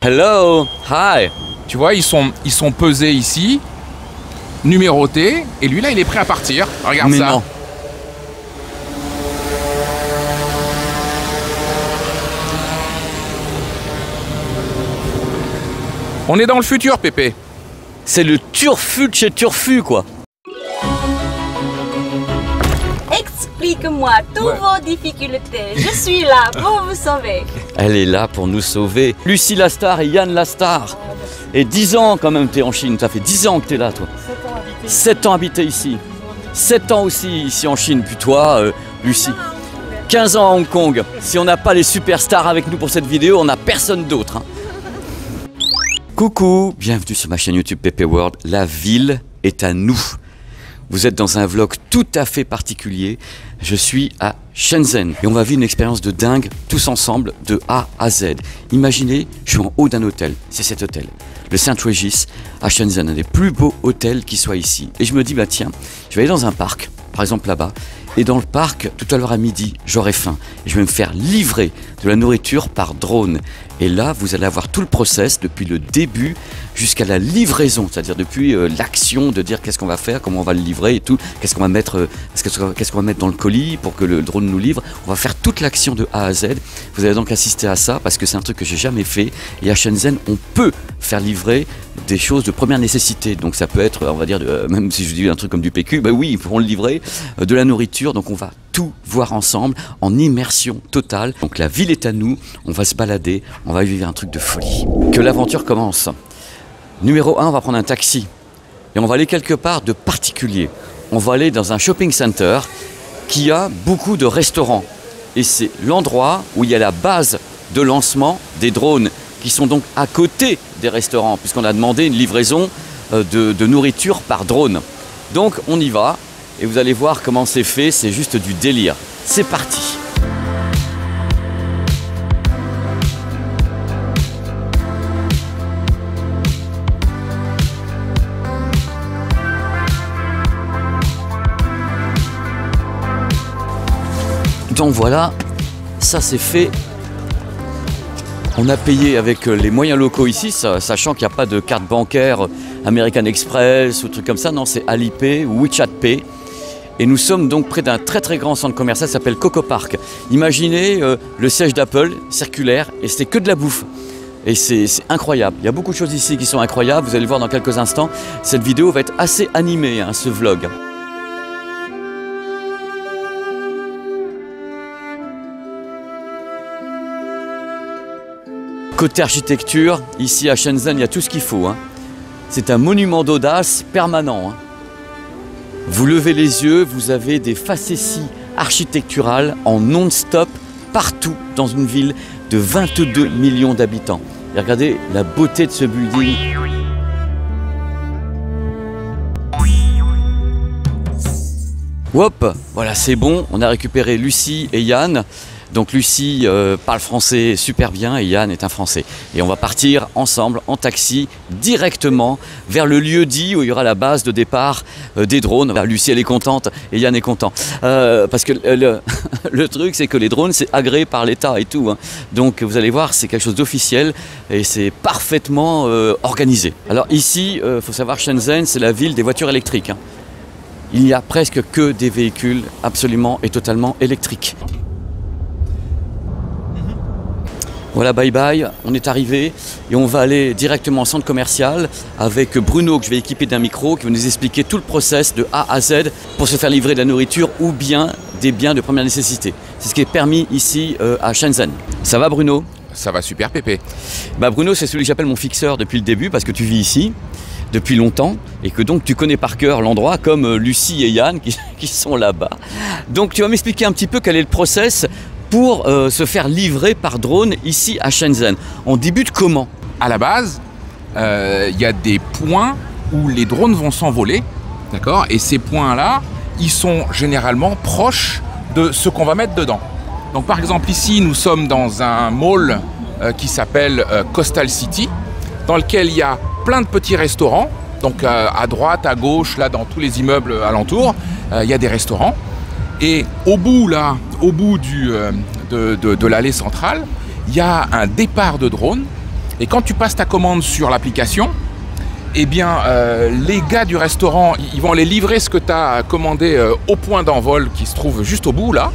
Hello, hi. Tu vois, ils sont pesés ici, numérotés, et lui là, il est prêt à partir. Regarde Mais ça. non. On est dans le futur, Pépé. C'est le turfu de chez Turfu, quoi. Explique-moi toutes vos difficultés. Je suis là pour vous sauver. Elle est là pour nous sauver. Lucie Lastar et Yann Lastar. Et 10 ans quand même, t'es en Chine. Ça fait 10 ans que t'es là, toi. 7 ans habité ici. 7 ans aussi ici en Chine. Puis toi, Lucie, 15 ans à Hong Kong. Si on n'a pas les superstars avec nous pour cette vidéo, on n'a personne d'autre. Hein. Coucou, bienvenue sur ma chaîne YouTube Pépé World. La ville est à nous. Vous êtes dans un vlog tout à fait particulier. Je suis à Shenzhen et on va vivre une expérience de dingue tous ensemble de A à Z. Imaginez, je suis en haut d'un hôtel. C'est cet hôtel, le Saint-Régis à Shenzhen, un des plus beaux hôtels qui soit ici. Et je me dis, bah tiens, je vais aller dans un parc, par exemple là-bas. Et dans le parc, tout à l'heure à midi, j'aurai faim. Et je vais me faire livrer de la nourriture par drone. Et là, vous allez avoir tout le process depuis le début jusqu'à la livraison. C'est-à-dire depuis l'action de dire qu'est-ce qu'on va faire, comment on va le livrer et tout. Qu'est-ce qu'on va mettre, qu'est-ce qu'on va mettre dans le colis pour que le drone nous livre. On va faire toute l'action de A à Z. Vous allez donc assister à ça parce que c'est un truc que j'ai jamais fait. Et à Shenzhen, on peut faire livrer des choses de première nécessité. Donc ça peut être, on va dire, même si je dis un truc comme du PQ, bah oui, ils pourront le livrer, de la nourriture. Donc on va tout voir ensemble en immersion totale. Donc la ville est à nous, on va se balader, on va vivre un truc de folie. Que l'aventure commence. Numéro 1, on va prendre un taxi et on va aller quelque part de particulier. On va aller dans un shopping center qui a beaucoup de restaurants. Et c'est l'endroit où il y a la base de lancement des drones qui sont donc à côté des restaurants puisqu'on a demandé une livraison de nourriture par drone. Donc on y va. Et vous allez voir comment c'est fait, c'est juste du délire. C'est parti! Donc voilà, ça c'est fait. On a payé avec les moyens locaux ici, sachant qu'il n'y a pas de carte bancaire American Express ou truc comme ça. Non, c'est Alipay ou WeChat Pay. Et nous sommes donc près d'un très très grand centre commercial, ça s'appelle Coco Park. Imaginez le siège d'Apple, circulaire, et c'est que de la bouffe. Et c'est incroyable. Il y a beaucoup de choses ici qui sont incroyables, vous allez le voir dans quelques instants. Cette vidéo va être assez animée, hein, ce vlog. Côté architecture, ici à Shenzhen, il y a tout ce qu'il faut. Hein. C'est un monument d'audace permanent. Hein. Vous levez les yeux, vous avez des facéties architecturales en non-stop partout dans une ville de 22 millions d'habitants. Et regardez la beauté de ce building. Hop, voilà, c'est bon, on a récupéré Lucie et Yann. Donc Lucie parle français super bien et Yann est un Français. Et on va partir ensemble en taxi directement vers le lieu dit où il y aura la base de départ des drones. Là, Lucie elle est contente et Yann est content. Parce que le truc c'est que les drones c'est agréé par l'État et tout. Hein. Donc vous allez voir c'est quelque chose d'officiel et c'est parfaitement organisé. Alors ici, faut savoir Shenzhen c'est la ville des voitures électriques. Hein. Il n'y a presque que des véhicules absolument et totalement électriques. Voilà, bye bye, on est arrivé et on va aller directement au centre commercial avec Bruno que je vais équiper d'un micro qui va nous expliquer tout le process de A à Z pour se faire livrer de la nourriture ou bien des biens de première nécessité. C'est ce qui est permis ici à Shenzhen. Ça va Bruno? Ça va super, Pépé. Bah Bruno, c'est celui que j'appelle mon fixeur depuis le début parce que tu vis ici depuis longtemps et que donc tu connais par cœur l'endroit comme Lucie et Yann qui sont là-bas. Donc tu vas m'expliquer un petit peu quel est le process pour se faire livrer par drone ici à Shenzhen. On débute comment? À la base, il y a des points où les drones vont s'envoler, d'accord? Et ces points-là, ils sont généralement proches de ce qu'on va mettre dedans. Donc par exemple ici, nous sommes dans un mall qui s'appelle Coastal City, dans lequel il y a plein de petits restaurants. Donc à droite, à gauche, là dans tous les immeubles alentours, il y a des restaurants. Et au bout là, au bout de l'allée centrale, il y a un départ de drone Et quand tu passes ta commande sur l'application, eh bien, les gars du restaurant, ils vont aller livrer ce que tu as commandé au point d'envol qui se trouve juste au bout, là.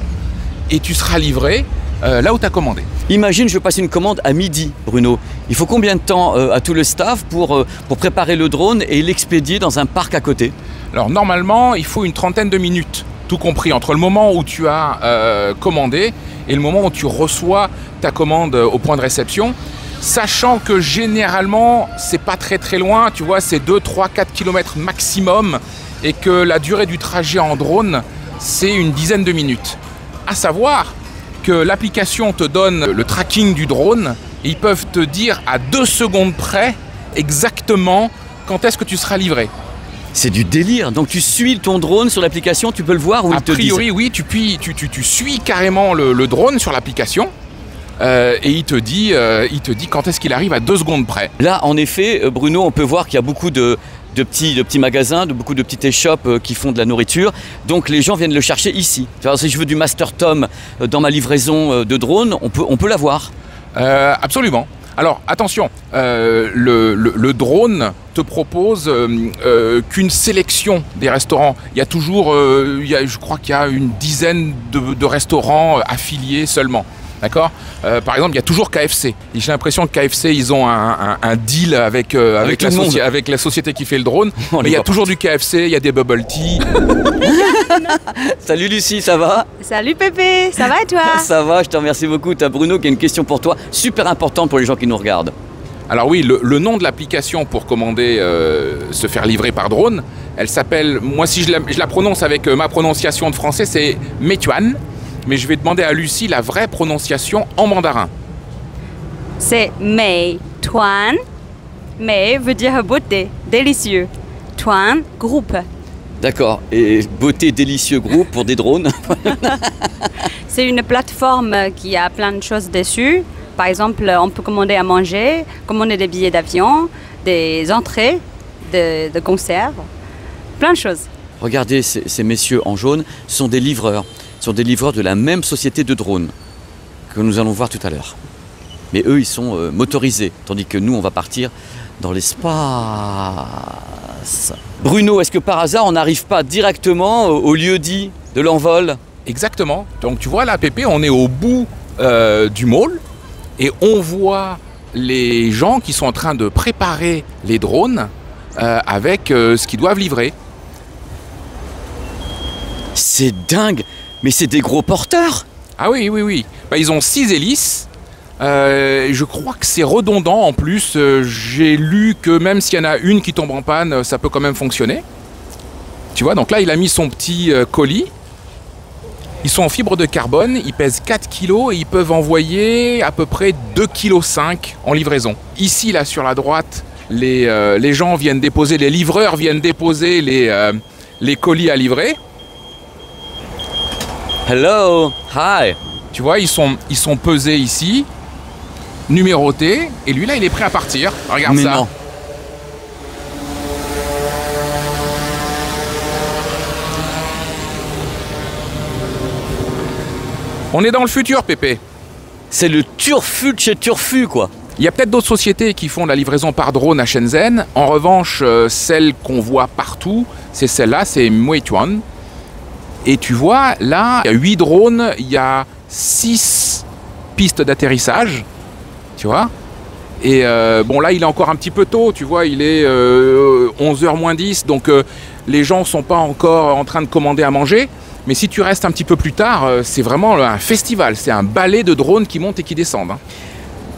Et tu seras livré là où tu as commandé. Imagine, je passe une commande à midi, Bruno. Il faut combien de temps à tout le staff pour préparer le drone et l'expédier dans un parc à côté? Alors, normalement, il faut une trentaine de minutes, tout compris, entre le moment où tu as commandé et le moment où tu reçois ta commande au point de réception. Sachant que généralement, c'est pas très loin, tu vois, c'est 2, 3, 4 km maximum et que la durée du trajet en drone, c'est une dizaine de minutes. À savoir que l'application te donne le tracking du drone et ils peuvent te dire à 2 secondes près exactement quand est-ce que tu seras livré. C'est du délire. Donc tu suis ton drone sur l'application, tu peux le voir ou A priori, oui, tu suis carrément le drone sur l'application. Et il te dit quand est-ce qu'il arrive à 2 secondes près. Là, en effet, Bruno, on peut voir qu'il y a beaucoup de petits magasins, beaucoup de petites échoppes qui font de la nourriture. Donc les gens viennent le chercher ici. Alors, si je veux du Master Tom dans ma livraison de drone, on peut l'avoir. Absolument. Alors attention, le drone te propose qu'une sélection des restaurants. Il y a toujours, je crois qu'il y a une dizaine de restaurants affiliés seulement. D'accord. Par exemple, il y a toujours KFC. Et j'ai l'impression que KFC, ils ont un deal avec la société qui fait le drone. Mais il y a toujours du KFC, il y a des bubble tea. Salut Lucie, ça va? Salut Pépé, ça va et toi? Ça va, je te remercie beaucoup. Tu as Bruno qui a une question pour toi, super importante pour les gens qui nous regardent. Alors oui, le nom de l'application pour commander, se faire livrer par drone, elle s'appelle, moi si je la prononce avec ma prononciation de français, c'est Meituan. Mais je vais demander à Lucie la vraie prononciation en mandarin. C'est Mei Tuan. Mei veut dire beauté, délicieux. Tuan, groupe. D'accord. Et beauté délicieux groupe pour des drones. C'est une plateforme qui a plein de choses dessus. Par exemple, on peut commander à manger, commander des billets d'avion, des entrées de concerts, plein de choses. Regardez, ces messieurs en jaune sont des livreurs. Ce sont des livreurs de la même société de drones que nous allons voir tout à l'heure. Mais eux, ils sont motorisés, tandis que nous, on va partir dans l'espace. Bruno, est-ce que par hasard, on n'arrive pas directement au lieu dit de l'envol? Exactement. Donc tu vois là, Pépé, on est au bout du mall et on voit les gens qui sont en train de préparer les drones avec ce qu'ils doivent livrer. C'est dingue! Mais c'est des gros porteurs! Ah oui. Bah, ils ont 6 hélices. Je crois que c'est redondant en plus. J'ai lu que même s'il y en a une qui tombe en panne, ça peut quand même fonctionner. Tu vois, donc là, il a mis son petit colis. Ils sont en fibre de carbone, ils pèsent 4 kg et ils peuvent envoyer à peu près 2,5 kg en livraison. Ici, là, sur la droite, les gens viennent déposer, les livreurs viennent déposer les colis à livrer. Hello, hi. Tu vois, ils sont pesés ici, numérotés, et lui là, il est prêt à partir. Regarde mais ça. Non. On est dans le futur, Pépé. C'est le turfu de chez Turfu, quoi. Il y a peut-être d'autres sociétés qui font la livraison par drone à Shenzhen. En revanche, celle qu'on voit partout, c'est celle-là, c'est Meituan. Et tu vois, là, il y a 8 drones, il y a 6 pistes d'atterrissage, tu vois. Et bon, là, il est encore un petit peu tôt, tu vois, il est 11h moins 10, donc les gens ne sont pas encore en train de commander à manger. Mais si tu restes un petit peu plus tard, c'est vraiment un festival, c'est un ballet de drones qui montent et qui descendent. Hein.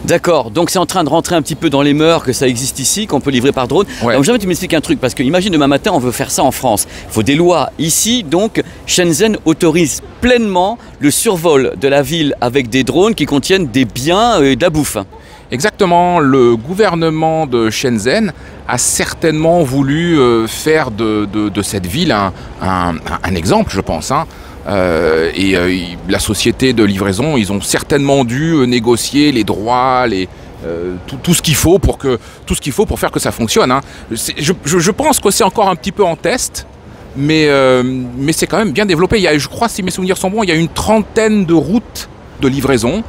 D'accord, donc c'est en train de rentrer un petit peu dans les mœurs que ça existe ici, qu'on peut livrer par drone. Ouais. Alors jamais tu m'expliques un truc, parce que imagine demain matin on veut faire ça en France. Il faut des lois ici, donc Shenzhen autorise pleinement le survol de la ville avec des drones qui contiennent des biens et de la bouffe. Exactement, le gouvernement de Shenzhen a certainement voulu faire de cette ville un exemple, je pense. Hein. La société de livraison, ils ont certainement dû négocier les droits, tout ce qu'il faut pour faire que ça fonctionne. Hein. Je pense que c'est encore un petit peu en test, mais c'est quand même bien développé. Je crois, si mes souvenirs sont bons, il y a une trentaine de routes de livraison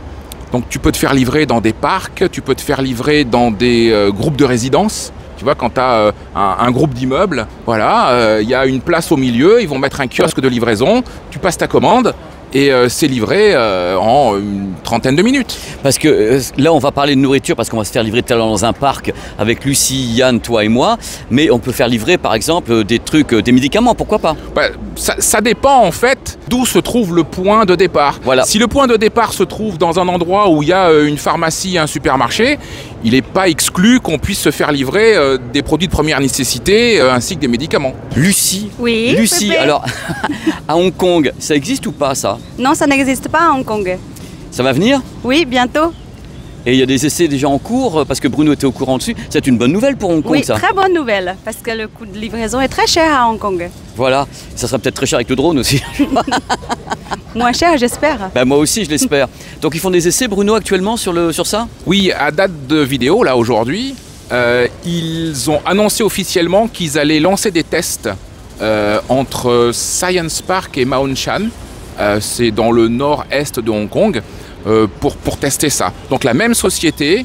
Donc tu peux te faire livrer dans des parcs, tu peux te faire livrer dans des groupes de résidence. Tu vois, quand tu as un groupe d'immeubles, voilà, il y a une place au milieu, ils vont mettre un kiosque de livraison, tu passes ta commande et c'est livré en une trentaine de minutes. Parce que là, on va parler de nourriture parce qu'on va se faire livrer tout à l'heure dans un parc avec Lucie, Yann, toi et moi. Mais on peut faire livrer, par exemple, des trucs, des médicaments, pourquoi pas? Bah, ça dépend en fait d'où se trouve le point de départ. Voilà. Si le point de départ se trouve dans un endroit où il y a une pharmacie, un supermarché, il n'est pas exclu qu'on puisse se faire livrer des produits de première nécessité ainsi que des médicaments. Lucie, Oui, Lucie, Pépé. alors à Hong Kong, ça existe ou pas ça? Non, ça n'existe pas à Hong Kong. Ça va venir? Oui, bientôt. Et il y a des essais déjà en cours parce que Bruno était au courant dessus. C'est une bonne nouvelle pour Hong Kong, Oui, ça. très bonne nouvelle, parce que le coût de livraison est très cher à Hong Kong. Voilà, ça sera peut-être très cher avec le drone aussi. Moins cher, j'espère. Ben, moi aussi, je l'espère. Donc ils font des essais, Bruno, actuellement sur ça? Oui, à date de vidéo, là aujourd'hui, ils ont annoncé officiellement qu'ils allaient lancer des tests entre Science Park et Ma On Shan. C'est dans le nord-est de Hong Kong pour tester ça. Donc la même société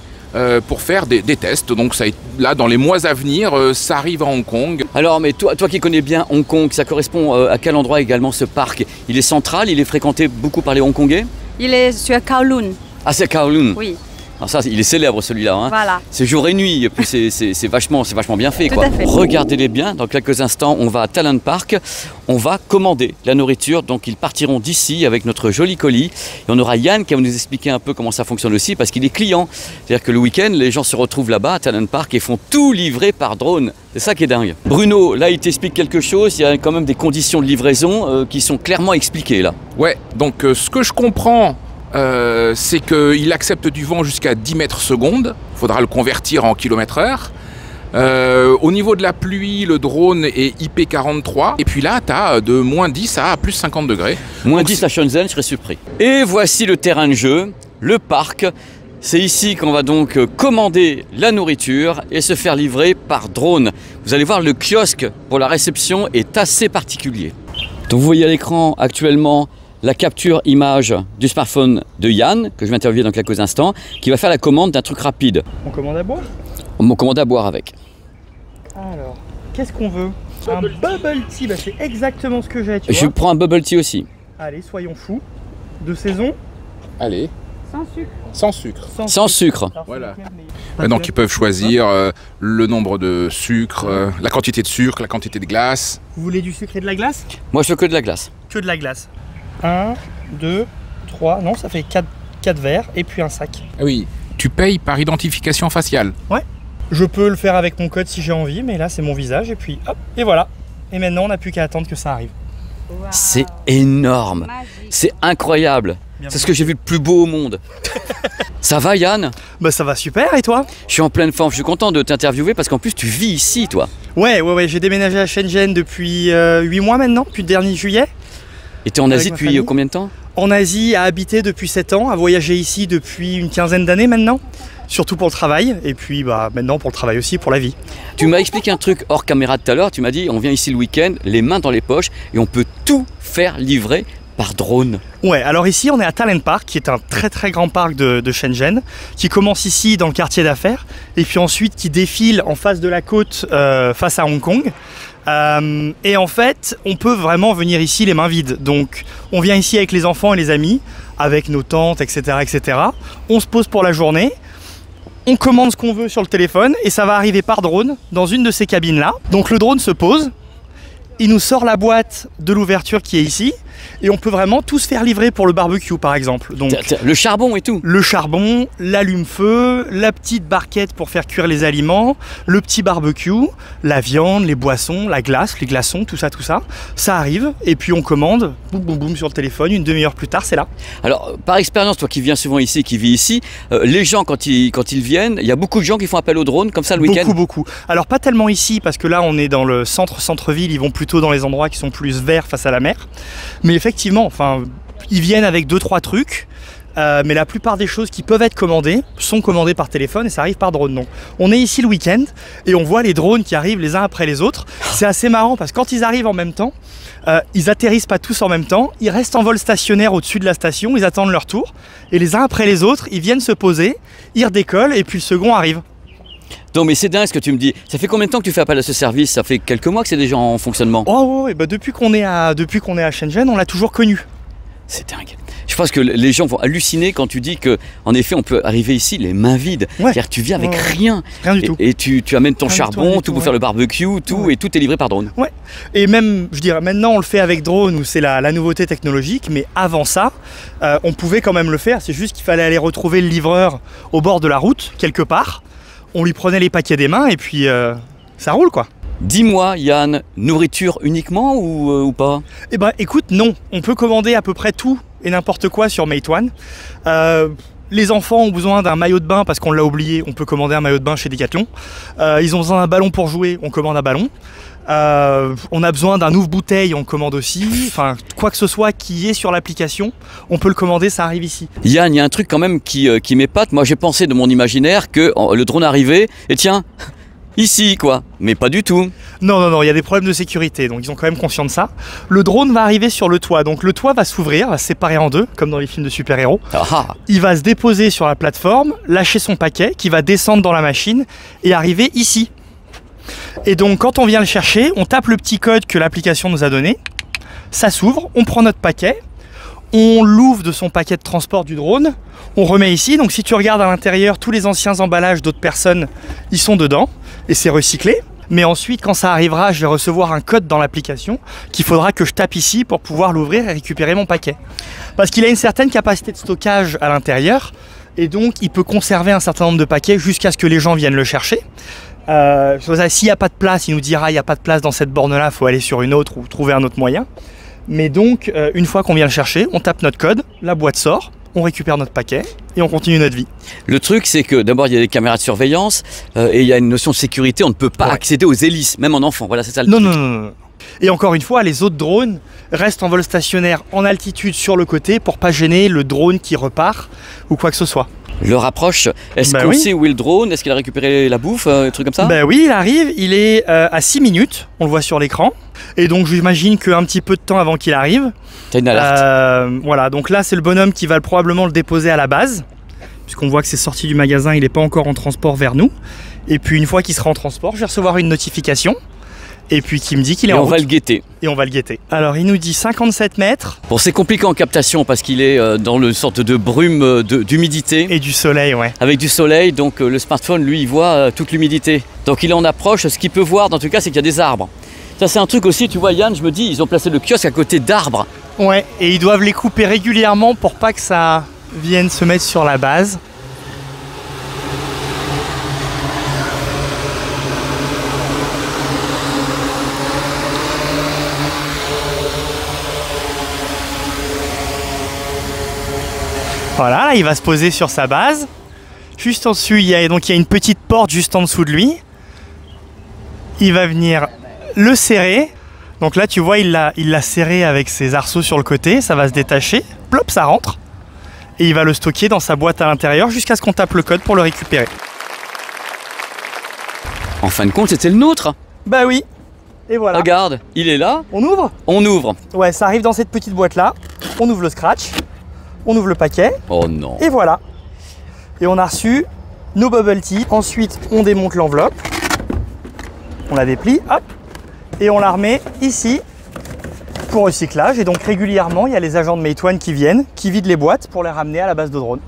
pour faire des tests. Donc ça, là, dans les mois à venir, ça arrive à Hong Kong. Alors, mais toi qui connais bien Hong Kong, ça correspond à quel endroit également ce parc? Il est central, il est fréquenté beaucoup par les Hongkongais? Il est sur Kowloon. Ah, c'est Kowloon. Oui, Alors ça, il est célèbre celui-là. Hein. voilà. C'est jour et nuit, et puis c'est vachement bien fait. Tout Quoi. à fait. Regardez-les bien, dans quelques instants, on va à Talent Park, on va commander la nourriture, donc ils partiront d'ici avec notre joli colis. Et on aura Yann qui va nous expliquer un peu comment ça fonctionne aussi, parce qu'il est client. C'est-à-dire que le week-end, les gens se retrouvent là-bas à Talent Park et font tout livrer par drone. C'est ça qui est dingue. Bruno, là, il t'explique quelque chose, il y a quand même des conditions de livraison qui sont clairement expliquées là. Ouais, donc ce que je comprends, c'est qu'il accepte du vent jusqu'à 10 mètres secondes. Il faudra le convertir en km/h. Au niveau de la pluie, le drone est IP43. Et puis là, tu as de moins 10 à plus 50 degrés. Moins Donc, 10 à Shenzhen, je serais surpris. Et voici le terrain de jeu, le parc. C'est ici qu'on va donc commander la nourriture et se faire livrer par drone. Vous allez voir, le kiosque pour la réception est assez particulier. Donc vous voyez à l'écran actuellement la capture image du smartphone de Yann, que je vais interviewer dans quelques instants, qui va faire la commande d'un truc rapide. On commande à boire? On me commande à boire avec. Alors, qu'est-ce qu'on veut? Un bubble tea, bah c'est exactement ce que j'ai, tu Je vois. prends un bubble tea aussi. Allez, soyons fous. De saison, allez, Sans sucre. sans sucre. Sans sucre. Alors, Voilà. c'est clair, mais- Donc ils peuvent choisir le nombre de sucre, la quantité de sucre, la quantité de glace. Vous voulez du sucre et de la glace? Moi, je veux que de la glace. Que de la glace. 1, 2, 3, non, ça fait 4 verres et puis un sac. Ah oui, tu payes par identification faciale. Je peux le faire avec mon code si j'ai envie, mais là c'est mon visage et puis hop, et voilà. Et maintenant on n'a plus qu'à attendre que ça arrive. Wow. C'est énorme. Magique. C'est incroyable. C'est ce que j'ai vu de plus beau au monde. Ça va, Yann? Bah ça va super, et toi? Je suis en pleine forme. Je suis content de t'interviewer parce qu'en plus, tu vis ici, toi. Ouais, j'ai déménagé à Shenzhen depuis 8 mois maintenant, depuis le dernier juillet. Et tu es en Avec Asie ma depuis famille. combien de temps? En Asie, à habiter depuis 7 ans, à voyager ici depuis une quinzaine d'années maintenant. Surtout pour le travail, et puis bah, maintenant pour le travail aussi, pour la vie. Tu m'as expliqué un truc hors caméra tout à l'heure. Tu m'as dit, on vient ici le week-end, les mains dans les poches, et on peut tout faire livrer par drone. Ouais, alors ici on est à Talent Park, qui est un très très grand parc de Shenzhen, qui commence ici dans le quartier d'affaires, et puis ensuite qui défile en face de la côte, face à Hong Kong. Et en fait, on peut vraiment venir ici les mains vides. Donc on vient ici avec les enfants et les amis, avec nos tantes, etc., etc. On se pose pour la journée. On commande ce qu'on veut sur le téléphone et ça va arriver par drone dans une de ces cabines-là. Donc le drone se pose, il nous sort la boîte de l'ouverture qui est ici et on peut vraiment tout se faire livrer pour le barbecue par exemple. Donc Le charbon et tout. le charbon, l'allume-feu, la petite barquette pour faire cuire les aliments, le petit barbecue, la viande, les boissons, la glace, les glaçons, tout ça, ça arrive et puis on commande, boum boum boum sur le téléphone, une demi-heure plus tard c'est là. Alors, par expérience, toi qui viens souvent ici, qui vis ici, les gens, quand ils viennent, il y a beaucoup de gens qui font appel au drone, comme ça, le week-end. Beaucoup. Alors pas tellement ici parce que là on est dans le centre-ville, ils vont plutôt dans les endroits qui sont plus verts face à la mer. Mais effectivement, enfin, ils viennent avec 2-3 trucs. mais la plupart des choses qui peuvent être commandées sont commandées par téléphone et ça arrive par drone. Donc on est ici le week-end et on voit les drones qui arrivent les uns après les autres. C'est assez marrant parce que quand ils arrivent en même temps, ils atterrissent pas tous en même temps, ils restent en vol stationnaire au-dessus de la station, ils attendent leur tour et les uns après les autres, ils viennent se poser, ils redécollent et puis le second arrive. Non mais c'est dingue ce que tu me dis. Ça fait combien de temps que tu fais appel à ce service? Ça fait quelques mois que c'est déjà en fonctionnement. Oh ouais, bah depuis qu'on est à Shenzhen, on l'a toujours connu. C'est dingue. Je pense que les gens vont halluciner quand tu dis que, en effet, on peut arriver ici les mains vides. Ouais. C'est-à-dire que tu viens avec rien. Rien du tout. Et tu amènes ton charbon, tout pour ouais. faire le barbecue, tout, Ouais. et tout est livré par drone. Ouais. Et même, je dirais, maintenant on le fait avec drone où c'est la nouveauté technologique, mais avant ça, on pouvait quand même le faire. C'est juste qu'il fallait aller retrouver le livreur au bord de la route, quelque part. On lui prenait les paquets des mains et puis ça roule quoi. Dis-moi, Yann, nourriture uniquement ou pas? Eh ben écoute, non. On peut commander à peu près tout et n'importe quoi sur Meituan. Les enfants ont besoin d'un maillot de bain parce qu'on l'a oublié, on peut commander un maillot de bain chez Decathlon. Ils ont besoin d'un ballon pour jouer, on commande un ballon. On a besoin d'un ouvre-bouteille, on commande aussi. Enfin, quoi que ce soit qui est sur l'application, on peut le commander, ça arrive ici. Yann, il y a un truc quand même qui m'épate. Moi, j'ai pensé de mon imaginaire que le drone arrivait et tiens, ici quoi. Mais pas du tout. Non, il y a des problèmes de sécurité, donc ils ont quand même conscience de ça. Le drone va arriver sur le toit, donc le toit va s'ouvrir, va se séparer en deux, comme dans les films de super-héros. Ah, Il va se déposer sur la plateforme, lâcher son paquet, qui va descendre dans la machine et arriver ici. Et donc quand on vient le chercher, on tape le petit code que l'application nous a donné, ça s'ouvre, on prend notre paquet, on l'ouvre de son paquet de transport du drone, on remet ici, donc si tu regardes à l'intérieur, tous les anciens emballages d'autres personnes, ils sont dedans, et c'est recyclé. Mais ensuite, quand ça arrivera, je vais recevoir un code dans l'application qu'il faudra que je tape ici pour pouvoir l'ouvrir et récupérer mon paquet. Parce qu'il a une certaine capacité de stockage à l'intérieur, et donc il peut conserver un certain nombre de paquets jusqu'à ce que les gens viennent le chercher. S'il n'y a pas de place, il nous dira il n'y a pas de place dans cette borne-là, il faut aller sur une autre ou trouver un autre moyen. Mais donc, une fois qu'on vient le chercher, on tape notre code, la boîte sort, on récupère notre paquet et on continue notre vie. le truc, c'est que d'abord, il y a des caméras de surveillance et il y a une notion de sécurité. On ne peut pas accéder aux hélices, même en enfant. Voilà, c'est ça le truc. Non. Et encore une fois, les autres drones restent en vol stationnaire en altitude sur le côté pour pas gêner le drone qui repart ou quoi que ce soit. Le rapproche. Est-ce Bah qu'on oui. sait où est le drone? Est-ce qu'il a récupéré la bouffe? Un truc comme ça? Ben oui, il arrive, il est à 6 minutes, on le voit sur l'écran. Et donc j'imagine qu'un petit peu de temps avant qu'il arrive. T'as une alerte. Voilà, donc là c'est le bonhomme qui va probablement le déposer à la base. Puisqu'on voit que c'est sorti du magasin, il n'est pas encore en transport vers nous. Et puis une fois qu'il sera en transport, je vais recevoir une notification. Et puis qui me dit qu'il est Et en on route. va le guetter. Et on va le guetter. Alors il nous dit 57 mètres Bon, c'est compliqué en captation parce qu'il est dans le sorte de brume d'humidité. et du soleil, ouais. Avec du soleil, donc le smartphone, lui, il voit toute l'humidité. Donc il est en approche. Ce qu'il peut voir, dans tout cas, c'est qu'il y a des arbres. Ça, c'est un truc aussi, tu vois, Yann, je me dis, ils ont placé le kiosque à côté d'arbres. Ouais, et ils doivent les couper régulièrement pour pas que ça vienne se mettre sur la base. Voilà, là, il va se poser sur sa base. Juste en dessus, il y a une petite porte juste en dessous de lui. Il va venir le serrer. Donc là, tu vois, il l'a serré avec ses arceaux sur le côté. Ça va se détacher. Plop, ça rentre. Et il va le stocker dans sa boîte à l'intérieur jusqu'à ce qu'on tape le code pour le récupérer. En fin de compte, c'était le nôtre. Bah oui. Et voilà. Regarde, il est là. On ouvre? On ouvre. Ouais, ça arrive dans cette petite boîte-là. On ouvre le scratch. On ouvre le paquet. Oh non. Et voilà. Et on a reçu nos bubble tea. Ensuite, on démonte l'enveloppe. On la déplie, hop. Et on la remet ici pour recyclage. Et donc régulièrement, il y a les agents de Meituan qui viennent, qui vident les boîtes pour les ramener à la base de drone.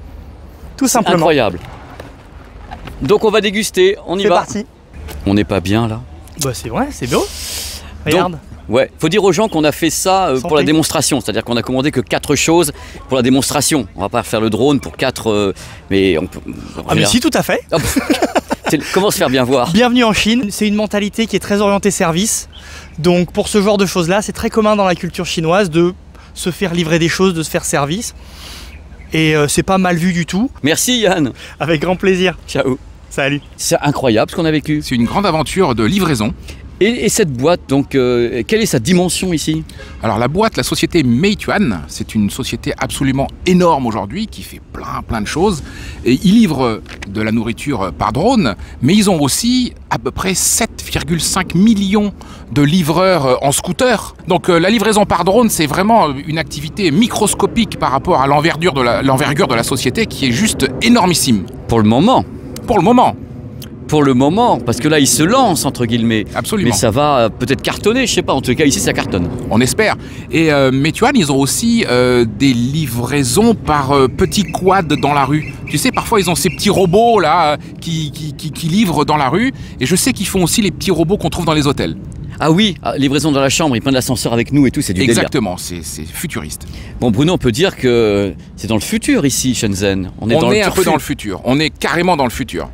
Tout simplement. Incroyable. Donc on va déguster, on y C'est va. parti. On n'est pas bien là. Bah c'est vrai, c'est beau. Regarde. Ouais, faut dire aux gens qu'on a fait ça pour Santé. la démonstration, c'est-à-dire qu'on a commandé que 4 choses pour la démonstration. On va pas faire le drone pour 4, mais on peut. Ah mais si, tout à fait. Hop. Comment se faire bien voir? Bienvenue en Chine, c'est une mentalité qui est très orientée service. Donc pour ce genre de choses-là, c'est très commun dans la culture chinoise de se faire livrer des choses, de se faire service. Et c'est pas mal vu du tout. Merci Yann. Avec grand plaisir. Ciao. Salut. C'est incroyable ce qu'on a vécu. C'est une grande aventure de livraison. Et cette boîte, donc, quelle est sa dimension ici? Alors la boîte, la société Meituan, c'est une société absolument énorme aujourd'hui qui fait plein de choses. Et ils livrent de la nourriture par drone, mais ils ont aussi à peu près 7,5 millions de livreurs en scooter. Donc la livraison par drone, c'est vraiment une activité microscopique par rapport à l'envergure de la société qui est juste énormissime. Pour le moment. Pour le moment. Pour le moment, parce que là, il se lance, entre guillemets. Absolument. Mais ça va peut-être cartonner, je sais pas. En tout cas, ici, ça cartonne. On espère. Et Meituan, ils ont aussi des livraisons par petits quads dans la rue. Tu sais, parfois, ils ont ces petits robots là qui livrent dans la rue. Et je sais qu'ils font aussi les petits robots qu'on trouve dans les hôtels. Ah oui, livraison dans la chambre, ils prennent l'ascenseur avec nous et tout, c'est du délire. Exactement, c'est futuriste. Bon, Bruno, on peut dire que c'est dans le futur ici, Shenzhen. On est un peu dans le futur. On est carrément dans le futur.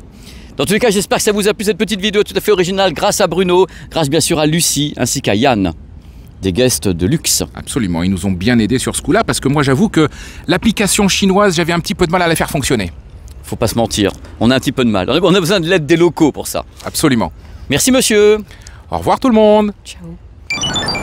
Dans tous les cas, j'espère que ça vous a plu cette petite vidéo tout à fait originale grâce à Bruno, grâce bien sûr à Lucie ainsi qu'à Yann, des guests de luxe. Absolument, ils nous ont bien aidés sur ce coup-là parce que moi j'avoue que l'application chinoise, j'avais un petit peu de mal à la faire fonctionner. Faut pas se mentir, on a un petit peu de mal. On a besoin de l'aide des locaux pour ça. Absolument. Merci monsieur. Au revoir tout le monde. Ciao.